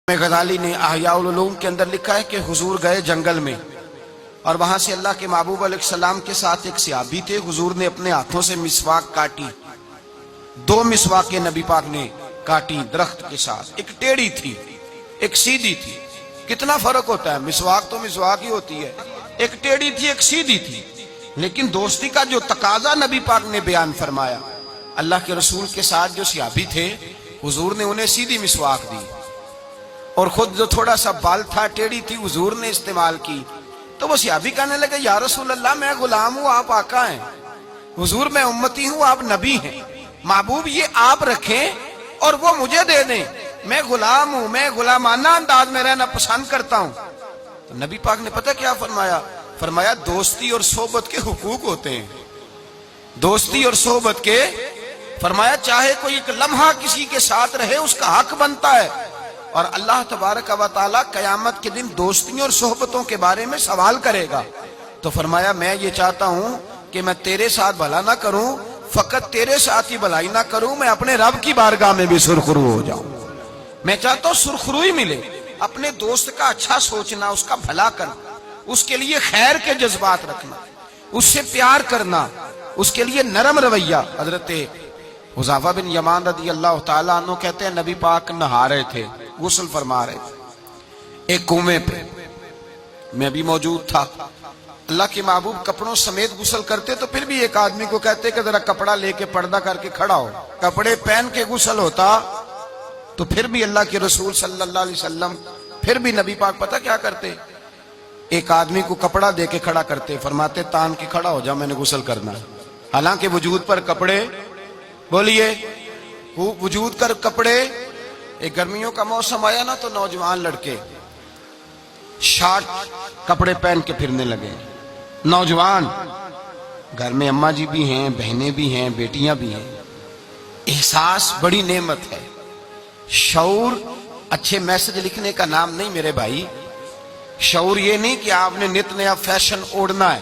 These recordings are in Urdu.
غزالی نے احیاء العلوم کے اندر لکھا ہے کہ حضور گئے جنگل میں اور وہاں سے اللہ کے محبوب علیہ السلام کے ساتھ ایک صحابی تھے. حضور نے اپنے ہاتھوں سے مسواک کاٹی. 2 مسواکیں نبی پاک نے کاٹی درخت کے ساتھ. ایک ٹیڑھی تھی ایک سیدھی تھی. کتنا فرق ہوتا ہے, مسواک تو مسواک ہی ہوتی ہے. ایک ٹیڑھی تھی ایک سیدھی تھی, لیکن دوستی کا جو تقاضا نبی پاک نے بیان فرمایا. اللہ کے رسول کے ساتھ جو صحابی تھے حضور نے انہیں سیدھی مسواک دی اور خود جو تھوڑا سا بال تھا ٹیڑھی تھی حضور نے استعمال کی. تو وہ صحابی کہنے لگے یا رسول اللہ میں غلام ہوں آپ آقا ہیں, حضور میں امتی ہوں آپ نبی ہیں, محبوب یہ آپ رکھیں اور وہ مجھے دے دیں, میں غلام ہوں, میں غلامانہ انداز میں رہنا پسند کرتا ہوں. تو نبی پاک نے پتہ کیا فرمایا, فرمایا دوستی اور صحبت کے حقوق ہوتے ہیں. دوستی اور صحبت کے, فرمایا چاہے کوئی ایک لمحہ کسی کے ساتھ رہے اس کا حق بنتا ہے, اور اللہ تبارک و تعالی قیامت کے دن دوستیوں اور صحبتوں کے بارے میں سوال کرے گا. تو فرمایا میں یہ چاہتا ہوں کہ میں تیرے ساتھ بھلا نہ کروں, فقط تیرے ساتھ ہی بھلائی نہ کروں, میں اپنے رب کی بارگاہ میں بھی سرخرو ہو جاؤں. میں چاہتا ہوں سرخروئی ملے, اپنے دوست کا اچھا سوچنا, اس کا بھلا کرنا, اس کے لیے خیر کے جذبات رکھنا, اس سے پیار کرنا, اس کے لیے نرم رویہ. حضرت حذیفہ بن یمان رضی اللہ تعالیٰ عنہ کہتے ہیں نبی پاک نہا رہے تھے, غسل فرما رہے تھے ایک کنویں پہ, میں بھی موجود تھا. اللہ کے محبوب کپڑوں سمیت غسل کرتے تو پھر بھی ایک آدمی کو کہتے کہ ذرا کپڑا لے کے پردہ کر کے کھڑا ہو. کپڑے پہن کے غسل ہوتا تو پھر بھی اللہ کے رسول صلی اللہ علیہ وسلم, پھر بھی نبی پاک پتہ کیا کرتے, ایک آدمی کو کپڑا دے کے کھڑا کرتے, فرماتے تان کے کھڑا ہو جا میں نے غسل کرنا. حالانکہ وجود پر کپڑے, بولیے وجود کر کپڑے. ایک گرمیوں کا موسم آیا نا تو نوجوان لڑکے شارٹ کپڑے پہن کے پھرنے لگے. نوجوان گھر میں اماں جی بھی ہیں, بہنیں بھی ہیں, بیٹیاں بھی ہیں. احساس بڑی نعمت ہے. شعور اچھے میسج لکھنے کا نام نہیں میرے بھائی. شعور یہ نہیں کہ آپ نے نت نیا فیشن اوڑھنا ہے.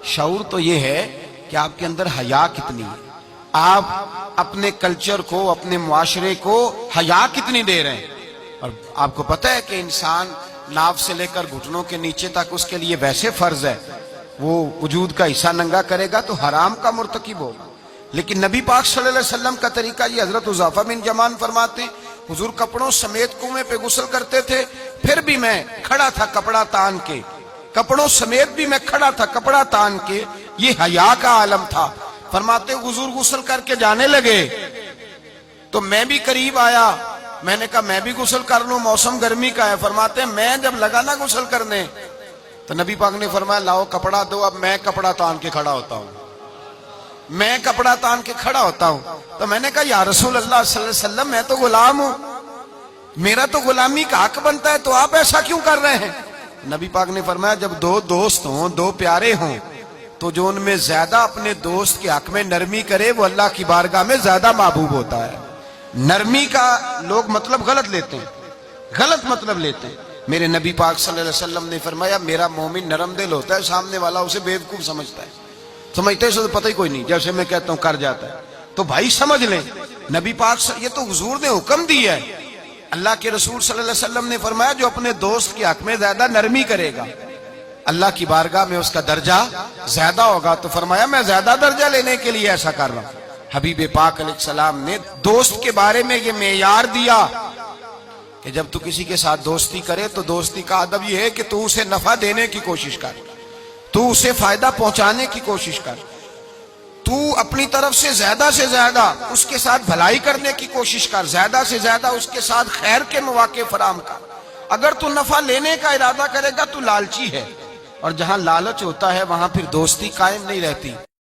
شعور تو یہ ہے کہ آپ کے اندر حیا کتنی ہے, آپ اپنے کلچر کو, اپنے معاشرے کو حیا کتنی دے رہے ہیں. اور آپ کو پتہ ہے کہ انسان ناف سے لے کر گھٹنوں کے نیچے تک اس کے لیے ویسے فرض ہے, وہ وجود کا حصہ ننگا کرے گا تو حرام کا مرتکب ہوگا. لیکن نبی پاک صلی اللہ علیہ وسلم کا طریقہ یہ. حضرت حذیفہ بن یمان فرماتے حضور کپڑوں سمیت کنویں پہ غسل کرتے تھے, پھر بھی میں کھڑا تھا کپڑا تان کے, کپڑوں سمیت بھی میں کھڑا تھا کپڑا تان کے. یہ حیا کا عالم تھا. فرماتے حضور غسل کر کے جانے لگے تو میں بھی قریب آیا, میں نے کہا میں بھی غسل کر لوں, موسم گرمی کا ہے. فرماتے میں جب لگا نا غسل کرنے تو نبی پاک نے فرمایا لاؤ کپڑا دو, اب میں کپڑا تان کے کھڑا ہوتا ہوں, میں کپڑا تان کے کھڑا ہوتا ہوں. تو میں نے کہا یا رسول اللہ صلی اللہ علیہ وسلم میں تو غلام ہوں, میرا تو غلامی کا حق بنتا ہے, تو آپ ایسا کیوں کر رہے ہیں. نبی پاک نے فرمایا جب 2 دوست ہوں, 2 پیارے ہوں, تو جو ان میں زیادہ اپنے دوست کے حق میں نرمی کرے وہ اللہ کی بارگاہ میں زیادہ محبوب ہوتا ہے. نرمی کا لوگ مطلب غلط لیتے ہیں, غلط مطلب لیتے ہیں. میرے نبی پاک صلی اللہ علیہ وسلم نے فرمایا میرا مومن نرم دل ہوتا ہے, سامنے والا اسے بیوقوف سمجھتا ہے, سمجھتے ہیں پتہ ہی کوئی نہیں, جیسے میں کہتا ہوں کر جاتا ہے. تو بھائی سمجھ لیں نبی پاک یہ تو حضور نے حکم دیا ہے. اللہ کے رسول صلی اللہ علیہ وسلم نے فرمایا جو اپنے دوست کے حق میں زیادہ نرمی کرے گا اللہ کی بارگاہ میں اس کا درجہ زیادہ ہوگا. تو فرمایا میں زیادہ درجہ لینے کے لیے ایسا کر رہا ہوں. حبیب پاک علیہ السلام نے دوست کے بارے میں یہ معیار دیا کہ جب تو کسی کے ساتھ دوستی کرے تو دوستی کا ادب یہ ہے کہ تو اسے نفع دینے کی کوشش کر, تو اسے فائدہ پہنچانے کی کوشش کر, تو اپنی طرف سے زیادہ اس کے ساتھ بھلائی کرنے کی کوشش کر, زیادہ سے زیادہ اس کے ساتھ خیر کے مواقع فراہم کر. اگر تو نفع لینے کا ارادہ کرے گا تو لالچی ہے, اور جہاں لالچ ہوتا ہے وہاں پھر دوستی قائم نہیں رہتی.